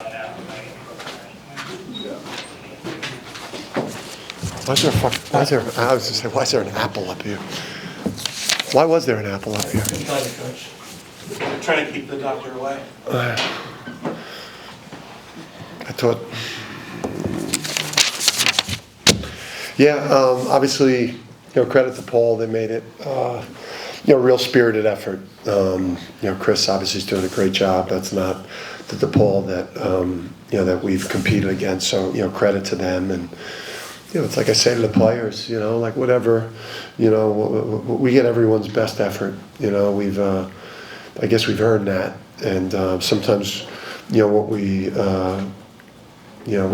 Why is there an apple up here? Why was there an apple up here? They're trying to keep the doctor away. I thought, obviously, credit to Paul. They made it, real spirited effort. Chris obviously is doing a great job. That's not the DePaul that that we've competed against. So credit to them. And it's like I say to the players, like whatever, we get everyone's best effort. We've, I guess we've earned that. And sometimes, what we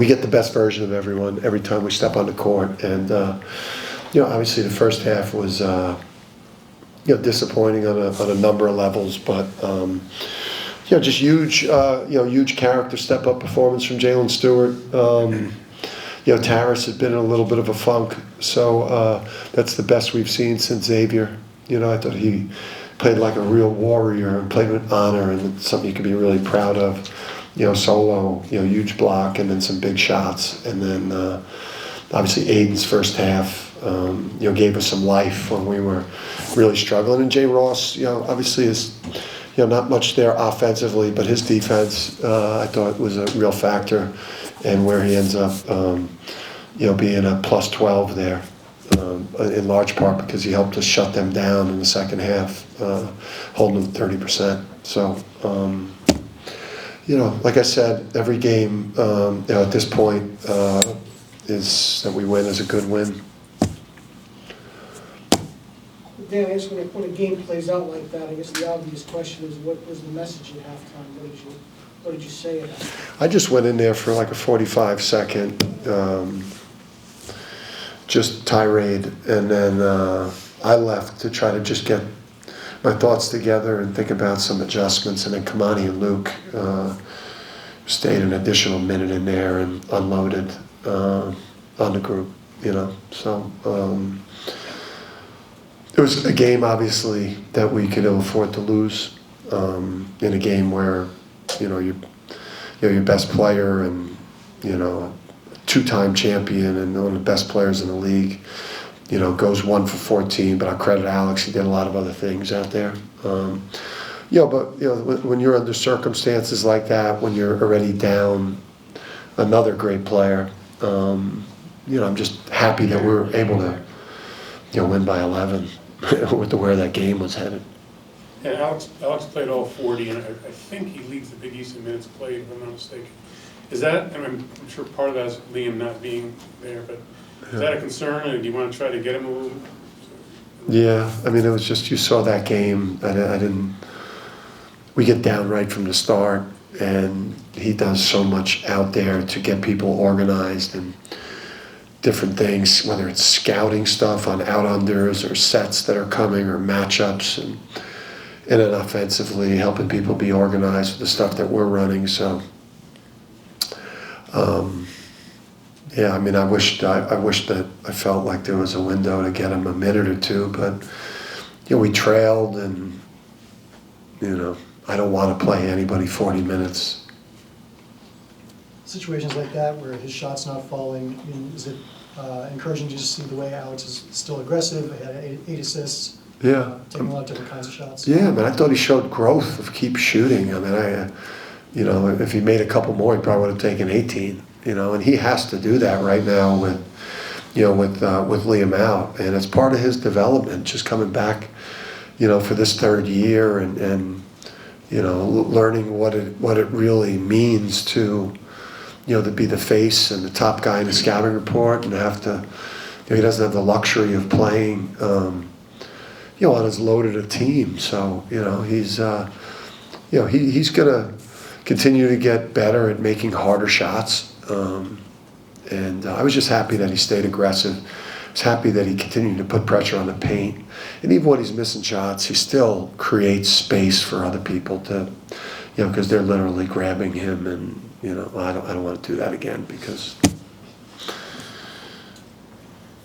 get the best version of everyone every time we step on the court. And obviously the first half was disappointing on a number of levels, but just huge character step up performance from Jalen Stewart. Taris had been in a little bit of a funk, so that's the best we've seen since Xavier. I thought he played like a real warrior and played with honor, and it's something you can be really proud of. Solo, huge block, and then some big shots, and then obviously Aiden's first half, gave us some life when we were really struggling. And Jay Ross, obviously is, not much there offensively, but his defense, I thought was a real factor, and where he ends up, being a plus 12 there, in large part because he helped us shut them down in the second half, holding them 30%. So. Like I said, every game at this point is that we win is a good win. Dan, I guess when a game plays out like that, I guess the obvious question is, what was the message at halftime? What did you say at halftime? I just went in there for like a 45-second just tirade, and then I left to try to just get my thoughts together and think about some adjustments, and then Kamani and Luke stayed an additional minute in there and unloaded on the group, So it was a game, obviously, that we could afford to lose, in a game where, your best player and, a two-time champion and one of the best players in the league, goes 1 for 14, but I credit Alex. He did a lot of other things out there. But when you're under circumstances like that, when you're already down another great player, I'm just happy that we were able to, win by 11 with where that game was headed. Yeah, Alex played all 40, and I think he leads the Big East in minutes played, if I'm not mistaken. Is that, I'm sure part of that is Liam not being there, but is that a concern, and do you want to try to get him a little? Yeah, it was just, you saw that game. We get down right from the start, and he does so much out there to get people organized and different things, whether it's scouting stuff on out-unders or sets that are coming or matchups, and then offensively helping people be organized with the stuff that we're running. So, I wish that I felt like there was a window to get him a minute or two, but we trailed, and I don't want to play anybody 40 minutes. Situations like that where his shot's not falling, is it encouraging to just see the way Alex is still aggressive? He had 8 assists. Yeah. Taking a lot of different kinds of shots. Yeah, I thought he showed growth of keep shooting. If he made a couple more, he probably would have taken 18. And he has to do that right now with Liam out, and it's part of his development, just coming back, for this third year and learning what it really means to, to be the face and the top guy in the scouting report, and have to, he doesn't have the luxury of playing, on as loaded a team. So he's gonna continue to get better at making harder shots. And I was just happy that he stayed aggressive. I was happy that he continued to put pressure on the paint. And even when he's missing shots, he still creates space for other people to, because they're literally grabbing him. And, I don't want to do that again because.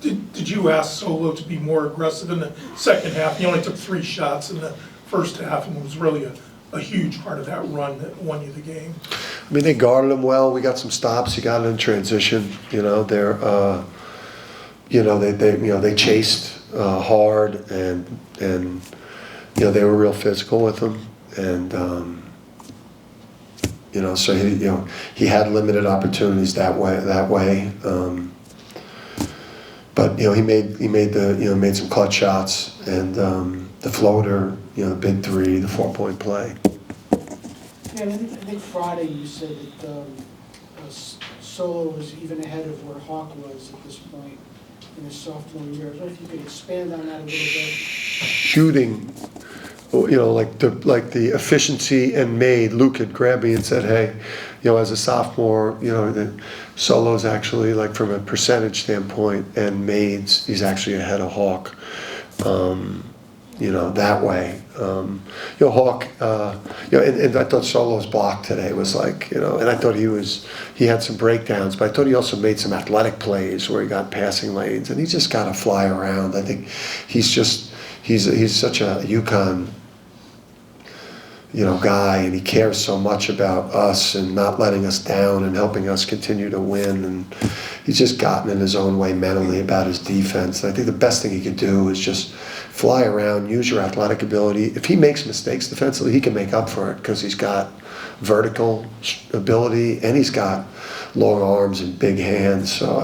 Did you ask Solo to be more aggressive in the second half? He only took 3 shots in the first half, and was really a huge part of that run that won you the game. I mean, they guarded him well. We got some stops. He got it in transition. You know, they chased hard and they were real physical with him, and so he had limited opportunities that way. But he made some clutch shots, and the floater, the big three, the 4-point play. Yeah, I think Friday you said that Solo was even ahead of where Hawk was at this point in his sophomore year. I don't know if you could expand on that a little bit. Shooting, like the efficiency and made. Luke had grabbed me and said, "Hey, as a sophomore, the Solo's actually, like, from a percentage standpoint and mades, he's actually ahead of Hawk." That way. Hawk, and I thought Solo's block today was like, and I thought he had some breakdowns, but I thought he also made some athletic plays where he got passing lanes, and he just got to fly around. I think he's such a UConn, guy, and he cares so much about us and not letting us down and helping us continue to win, and he's just gotten in his own way mentally about his defense. And I think the best thing he could do is just fly around, use your athletic ability. If he makes mistakes defensively, he can make up for it because he's got vertical ability and he's got long arms and big hands. So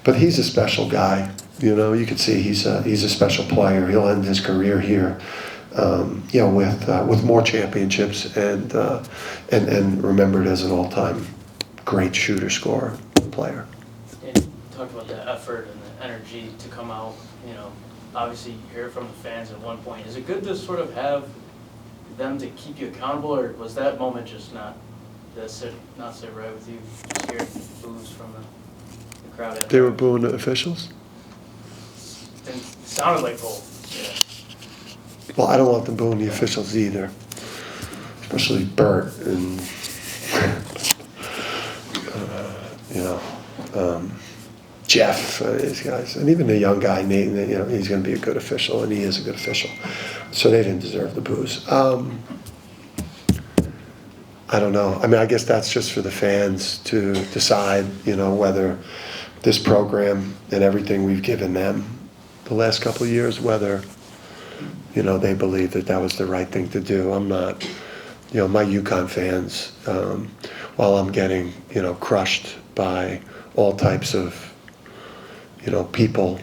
but he's a special guy. You can see he's a special player. He'll end his career here, with more championships and remembered as an all-time great shooter, scorer, player. And you talked about the effort and the energy to come out. Obviously you hear from the fans at one point. Is it good to sort of have them to keep you accountable, or was that moment just not sit right with you? Just hearing boos from the crowd. They were booing the officials? It sounded like both. Yeah. Well, I don't want them booing the officials either, especially Bert and Jeff, these guys, and even the young guy Nate. He's going to be a good official, and he is a good official. So they didn't deserve the boos. I don't know. I mean, I guess that's just for the fans to decide. Whether this program and everything we've given them the last couple of years, whether they believe that was the right thing to do. I'm not. My UConn fans, while I'm getting crushed by all types of people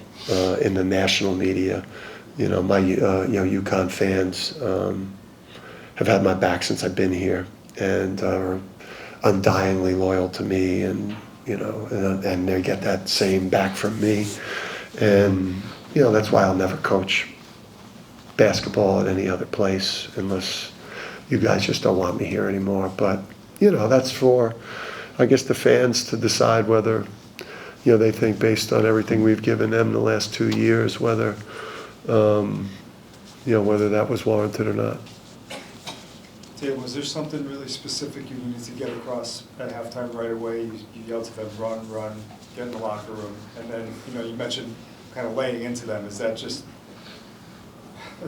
in the national media, my UConn fans have had my back since I've been here and are undyingly loyal to me, and and they get that same back from me, and that's why I'll never coach basketball at any other place unless you guys just don't want me here anymore. But that's for, I guess, the fans to decide whether they think, based on everything we've given them the last 2 years, whether whether that was warranted or not. Dan, was there something really specific you needed to get across at halftime right away? You yelled to them, run, get in the locker room, and then you mentioned kind of laying into them. Is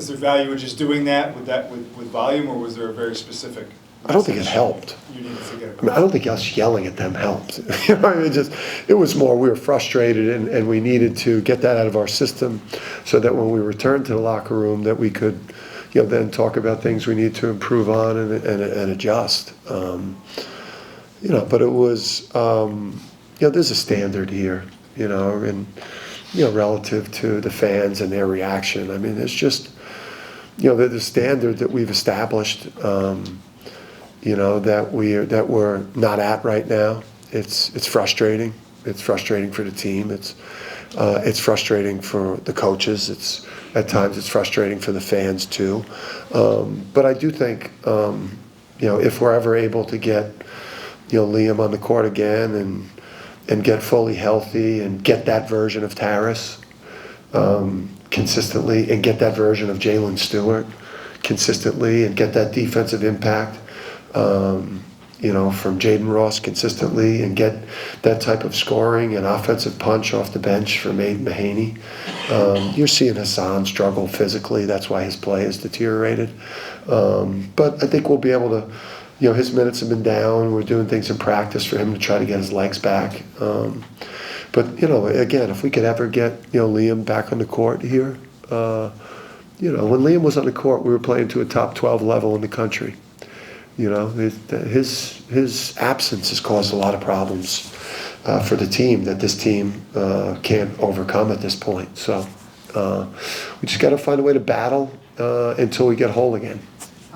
there value in just doing that with volume, or was there a very specific? I don't think it helped. You needed to get I don't think us yelling at them helped. It was more we were frustrated, and we needed to get that out of our system so that when we returned to the locker room that we could then talk about things we need to improve on and adjust. But it was, there's a standard here, and, relative to the fans and their reaction. I mean, it's just, the standard that we've established, that we're not at right now. It's frustrating. It's frustrating for the team. It's frustrating for the coaches. At times it's frustrating for the fans too. But I do think, if we're ever able to get, Liam on the court again and get fully healthy and get that version of Taris consistently, and get that version of Jalen Stewart consistently, and get that defensive impact, from Jaden Ross consistently, and get that type of scoring and offensive punch off the bench from Aiden Mahaney. You're seeing Hassan struggle physically. That's why his play has deteriorated. But I think we'll be able to you know, his minutes have been down. We're doing things in practice for him to try to get his legs back. But, you know, again, if we could ever get, you know, Liam back on the court here, you know, when Liam was on the court, we were playing to a top 12 level in the country. You know, his absence has caused a lot of problems for the team that this team can't overcome at this point. So we just got to find a way to battle until we get whole again.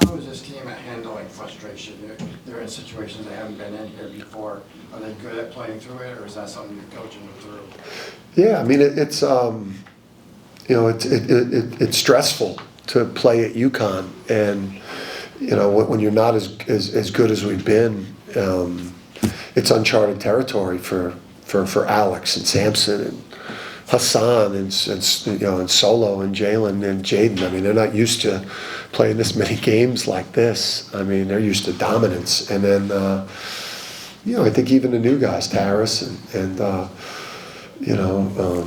How is this team at handling frustration? They're in situations they haven't been in here before. Are they good at playing through it, or is that something you're coaching them through? Yeah, I mean it's you know it's stressful to play at UConn, and you know when you're not as good as we've been, it's uncharted territory for Alex and Samson and Hassan and you know and Solo and Jalen and Jaden. I mean they're not used to playing this many games like this. I mean they're used to dominance, and then you know I think even the new guys, Taris and you know.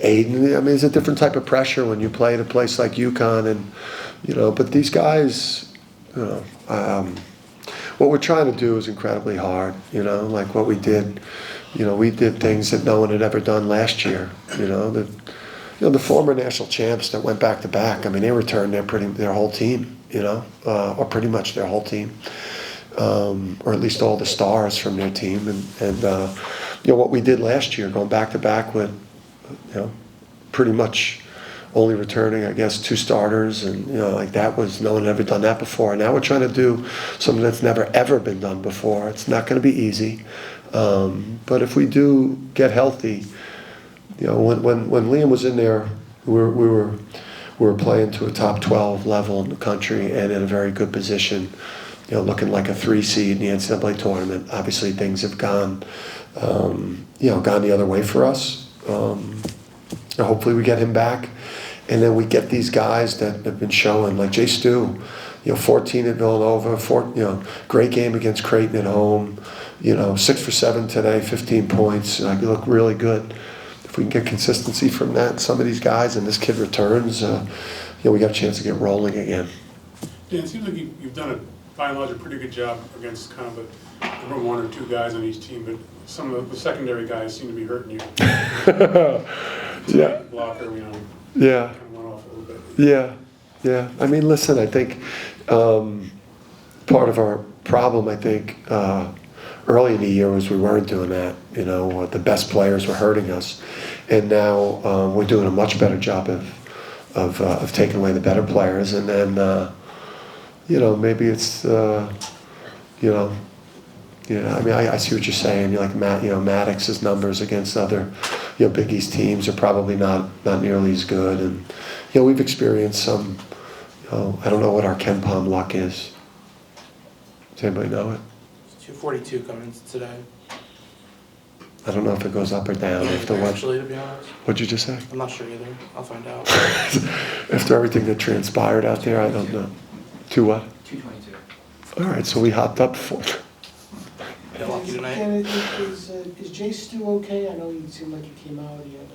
Aiden, I mean, it's a different type of pressure when you play at a place like UConn, and you know. But these guys, you know, what we're trying to do is incredibly hard. You know, like what we did. You know, we did things that no one had ever done last year. You know, the former national champs that went back to back. I mean, they returned their whole team. You know, or pretty much their whole team, or at least all the stars from their team, and you know what we did last year, going back to back with. You know, pretty much only returning, I guess, 2 starters, and you know, like that was no one had ever done that before. And now we're trying to do something that's never ever been done before. It's not going to be easy, but if we do get healthy, you know, when Liam was in there, we were playing to a top 12 level in the country and in a very good position. You know, looking like a 3 seed in the NCAA tournament. Obviously, things have gone, you know, gone the other way for us. Hopefully we get him back, and then we get these guys that have been showing, like Jay Stu, you know, 14 at Villanova, you know, great game against Creighton at home, you know, 6 for 7 today, 15 points. Like, you look really good. If we can get consistency from that, some of these guys, and this kid returns, you know, we got a chance to get rolling again. Dan, it seems like you've done by and large a pretty good job against kind of the number 1 or 2 guys on each team, but some of the secondary guys seem to be hurting you. Yeah. Blocker, you know. Yeah. Kind of went off a little bit. Yeah. Yeah. I mean, listen, I think part of our problem, I think, early in the year was we weren't doing that. You know, the best players were hurting us, and now we're doing a much better job of taking away the better players, and then you know, maybe it's you know. Yeah, I mean, I see what you're saying. You're like Maddox's numbers against other, you know, Big East teams are probably not nearly as good, and you know, we've experienced some. You know, I don't know what our Ken Palm luck is. Does anybody know it? It's 242 coming today. I don't know if it goes up or down after what. Actually, to be honest, What'd you just say? I'm not sure either. I'll find out. After everything that transpired out there, I don't know. To what? 222. All right, so we hopped up for. Get lucky tonight. And is Jay Stu okay? I know he seemed like he came out, he had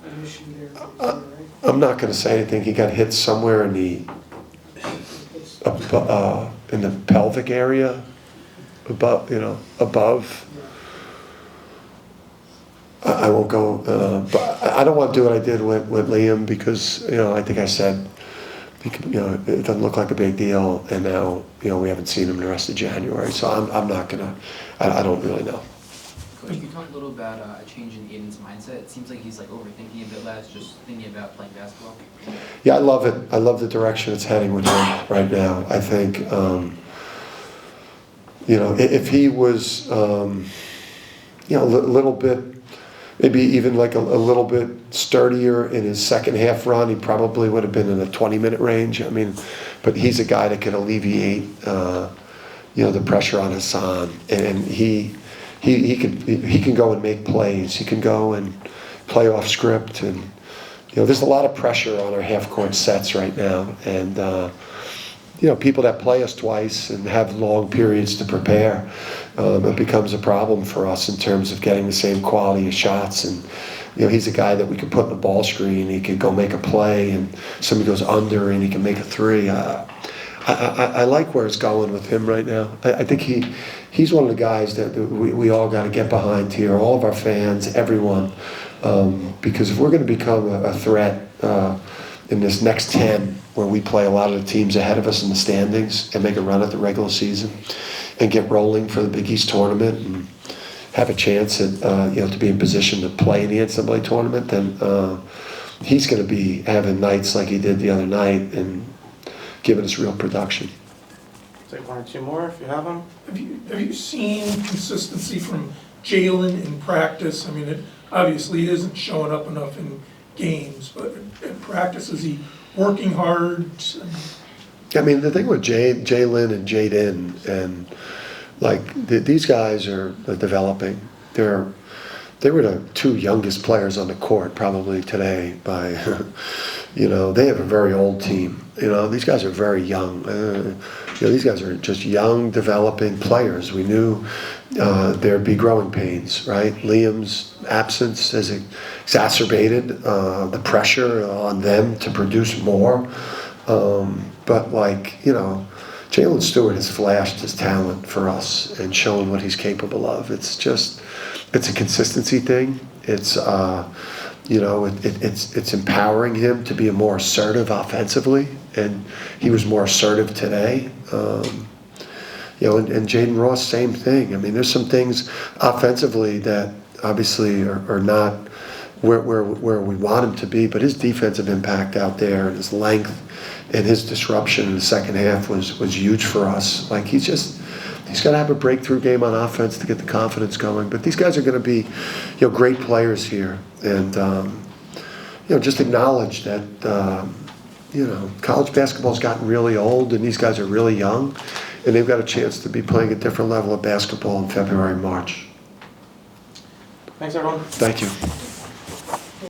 an issue there, right? I'm not going to say anything. He got hit somewhere in the pelvic area, above, you know, above. I won't go, but I don't want to do what I did with Liam because, you know, I think I said, you know, it doesn't look like a big deal, and now, you know, we haven't seen him the rest of January, so I'm not gonna, I don't really know. Coach, can you talk a little about a change in Aiden's mindset? It seems like he's like overthinking a bit less, just thinking about playing basketball. Yeah, I love it. I love the direction it's heading with him right now. I think, you know, if he was, you know, a little bit, maybe even like a little bit sturdier in his second half run, he probably would have been in the 20-minute range. I mean, but he's a guy that can alleviate, you know, the pressure on Hassan, and he can go and make plays. He can go and play off script, and you know, there's a lot of pressure on our half-court sets right now, and you know, people that play us twice and have long periods to prepare, it becomes a problem for us in terms of getting the same quality of shots. And you know, he's a guy that we could put in the ball screen. He could go make a play, and somebody goes under, and he can make a 3. I like where it's going with him right now. I think he's one of the guys that we all got to get behind here, all of our fans, everyone. Because if we're going to become a threat in this next 10, where we play a lot of the teams ahead of us in the standings and make a run at the regular season and get rolling for the Big East tournament and have a chance at, to be in position to play in the NCAA tournament, then he's going to be having nights like he did the other night and giving us real production. Take one or two more if you have them. Have you seen consistency from Jalen in practice? I mean, it obviously isn't showing up enough in games, but in practice, is he working hard? I mean, the thing with Jalen and Jaden, and these guys are developing. They were the two youngest players on the court probably today by, they have a very old team. These guys are very young. These guys are just young, developing players. We knew there'd be growing pains, right? Liam's absence has exacerbated the pressure on them to produce more. But Jalen Stewart has flashed his talent for us and shown what he's capable of. It's a consistency thing. It's it's empowering him to be more assertive offensively, and he was more assertive today. And Jaden Ross, same thing. I mean, there's some things offensively that obviously are not where we want him to be, but his defensive impact out there and his length and his disruption in the second half was huge for us. He's got to have a breakthrough game on offense to get the confidence going. But these guys are going to be, great players here, and just acknowledge that college basketball's gotten really old, and these guys are really young, and they've got a chance to be playing a different level of basketball in February and March. Thanks, everyone. Thank you.